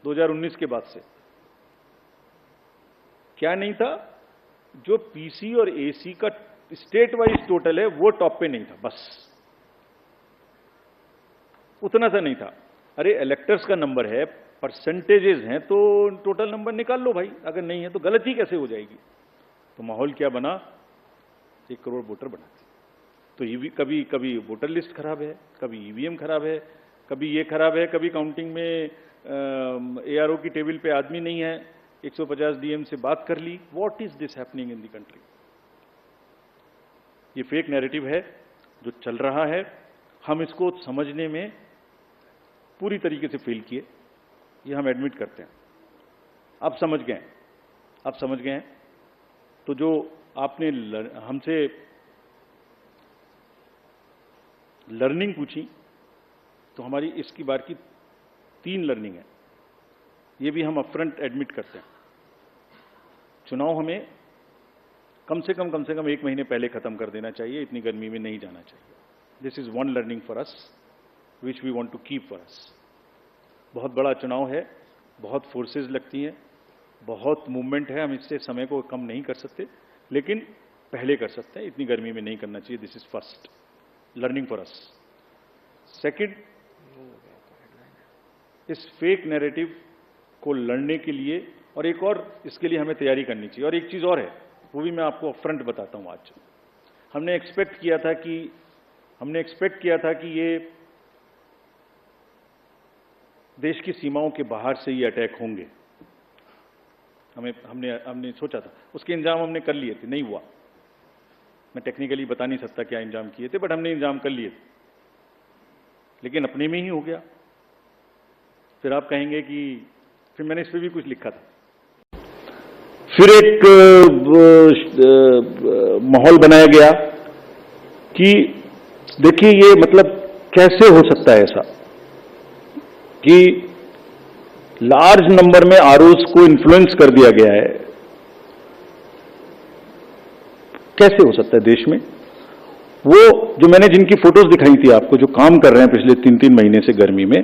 2019 के बाद से। क्या नहीं था? जो पीसी और एसी का स्टेट वाइज टोटल है वो टॉप पे नहीं था, बस उतना सा नहीं था। अरे इलेक्टर्स का नंबर है, परसेंटेजेस हैं, तो टोटल नंबर निकाल लो भाई, अगर नहीं है तो गलती कैसे हो जाएगी? तो माहौल क्या बना? 1 करोड़ वोटर बना दिए। तो कभी कभी वोटर लिस्ट खराब है, कभी ईवीएम खराब है, कभी ये खराब है, कभी काउंटिंग में एआरओ की टेबल पे आदमी नहीं है, 150 डीएम से बात कर ली। What is this happening in the country? ये फेक नैरेटिव है जो चल रहा है। हम इसको समझने में पूरी तरीके से फेल किए, ये हम एडमिट करते हैं। आप समझ गए, आप समझ गए हैं। तो जो आपने हमसे लर्निंग पूछी, तो हमारी इसकी बार की 3 लर्निंग है, ये भी हम अपफ्रंट एडमिट करते हैं। चुनाव हमें कम से कम 1 महीने पहले खत्म कर देना चाहिए, इतनी गर्मी में नहीं जाना चाहिए। This is one learning for us which we want to keep for us. बहुत बड़ा चुनाव है, बहुत फोर्सेस लगती हैं, बहुत मूवमेंट है, हम इससे समय को कम नहीं कर सकते, लेकिन पहले कर सकते हैं, इतनी गर्मी में नहीं करना चाहिए। This is first learning for us. Second, इस फेक नैरेटिव को लड़ने के लिए और एक और इसके लिए हमें तैयारी करनी चाहिए। और एक चीज और है, वो भी मैं आपको अपफ्रंट बताता हूं। आज हमने एक्सपेक्ट किया था कि ये देश की सीमाओं के बाहर से ये अटैक होंगे, हमने सोचा था, उसके इंतजाम हमने कर लिए थे, नहीं हुआ। मैं टेक्निकली बता नहीं सकता क्या इंतजाम किए थे, बट हमने इंतजाम कर लिए थे, लेकिन अपने में ही हो गया। फिर आप कहेंगे कि फिर मैंने इस पर भी कुछ लिखा था। फिर एक माहौल बनाया गया कि देखिए ये मतलब कैसे हो सकता है ऐसा कि लार्ज नंबर में आरओज को इन्फ्लुएंस कर दिया गया है। कैसे हो सकता है देश में? वो जो मैंने जिनकी फोटोज दिखाई थी आपको, जो काम कर रहे हैं पिछले 3-3 महीने से गर्मी में,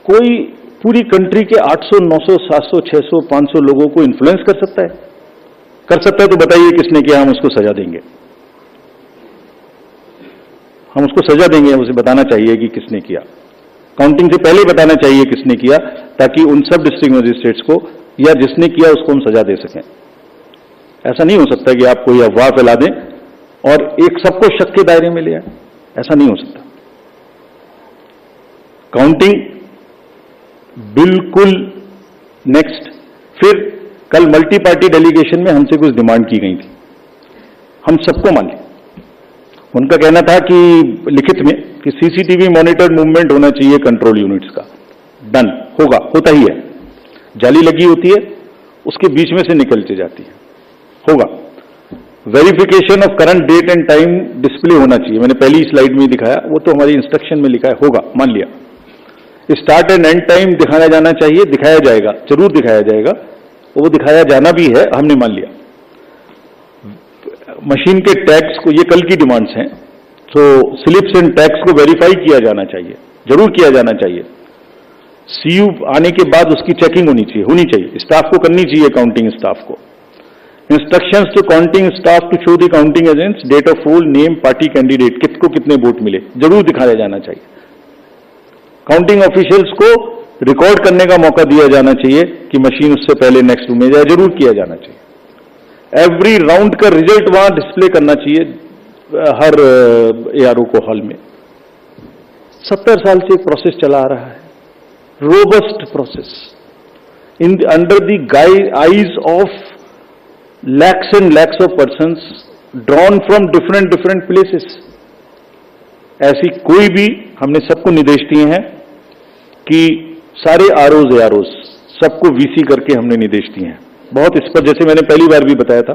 कोई पूरी कंट्री के 800, 900, 700, 600, 500 लोगों को इन्फ्लुएंस कर सकता है? कर सकता है तो बताइए किसने किया, हम उसको सजा देंगे। हम उसको सजा देंगे, उसे बताना चाहिए कि किसने किया। काउंटिंग से पहले बताना चाहिए किसने किया, ताकि उन सब डिस्ट्रिक्ट मजिस्ट्रेट्स को या जिसने किया उसको हम सजा दे सकें। ऐसा नहीं हो सकता कि आप कोई अफवाह फैला दें और एक सबको शक के दायरे में ले आए, ऐसा नहीं हो सकता। काउंटिंग बिल्कुल नेक्स्ट। फिर कल मल्टी पार्टी डेलीगेशन में हमसे कुछ डिमांड की गई थी, हम सबको मान ली। उनका कहना था कि लिखित में कि सीसीटीवी मॉनिटर्ड मूवमेंट होना चाहिए कंट्रोल यूनिट्स का। डन, होगा, होता ही है। जाली लगी होती है, उसके बीच में से निकलती जाती है, होगा। Verification of current date and time display होना चाहिए, मैंने पहली स्लाइड में दिखाया, वो तो हमारी इंस्ट्रक्शन में लिखा है, होगा, मान लिया। स्टार्ट एंड एंड टाइम दिखाया जाना चाहिए, दिखाया जाएगा, जरूर दिखाया जाएगा, वो दिखाया जाना भी है, हमने मान लिया। मशीन के टैग्स को, ये कल की डिमांड्स हैं, तो स्लिप्स एंड टैग्स को वेरीफाई किया जाना चाहिए, जरूर किया जाना चाहिए। सीयू आने के बाद उसकी चेकिंग होनी चाहिए, स्टाफ को करनी चाहिए, काउंटिंग स्टाफ को। Instructions to counting staff to show the counting agents date of poll, name, party candidate, किसको कितने वोट मिले, जरूर दिखाया जाना चाहिए। काउंटिंग ऑफिशियल्स को रिकॉर्ड करने का मौका दिया जाना चाहिए कि मशीन उससे पहले नेक्स्ट रूम में जाए, जरूर किया जाना चाहिए। एवरी राउंड का रिजल्ट वहां डिस्प्ले करना चाहिए हर एआरओ को हॉल में। 70 साल से एक प्रोसेस चला आ रहा है, robust process, in under the eyes of lakhs and lakhs of persons drawn from different places। ऐसी कोई भी, हमने सबको निर्देश दिए हैं कि सारे आरओज एआरओज सबको वीसी करके हमने निर्देश दिए हैं, बहुत स्पष्ट, जैसे मैंने पहली बार भी बताया था।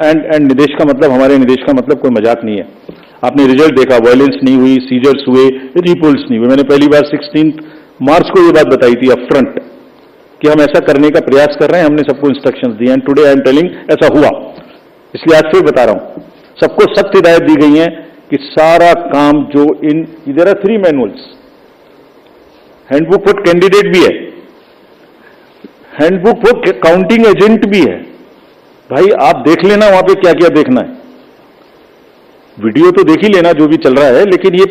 एंड निर्देश का मतलब, हमारे निर्देश का मतलब कोई मजाक नहीं है। आपने रिजल्ट देखा, वायलेंस नहीं हुई, सीजर्स हुए, रिपोल्स नहीं हुए। मैंने पहली बार 16 मार्च को ये बात बताई थी अपफ्रंट कि हम ऐसा करने का प्रयास कर रहे हैं, हमने सबको इंस्ट्रक्शंस दिए, and today I am telling ऐसा हुआ। इसलिए आज फिर बता रहा हूं, सबको सख्त हिदायत दी गई है कि सारा काम जो there are 3 manuals, handbook for candidate भी है, हैंडबुक वो काउंटिंग एजेंट भी है। भाई आप देख लेना वहां पे क्या क्या देखना है, वीडियो तो देख ही लेना जो भी चल रहा है, लेकिन ये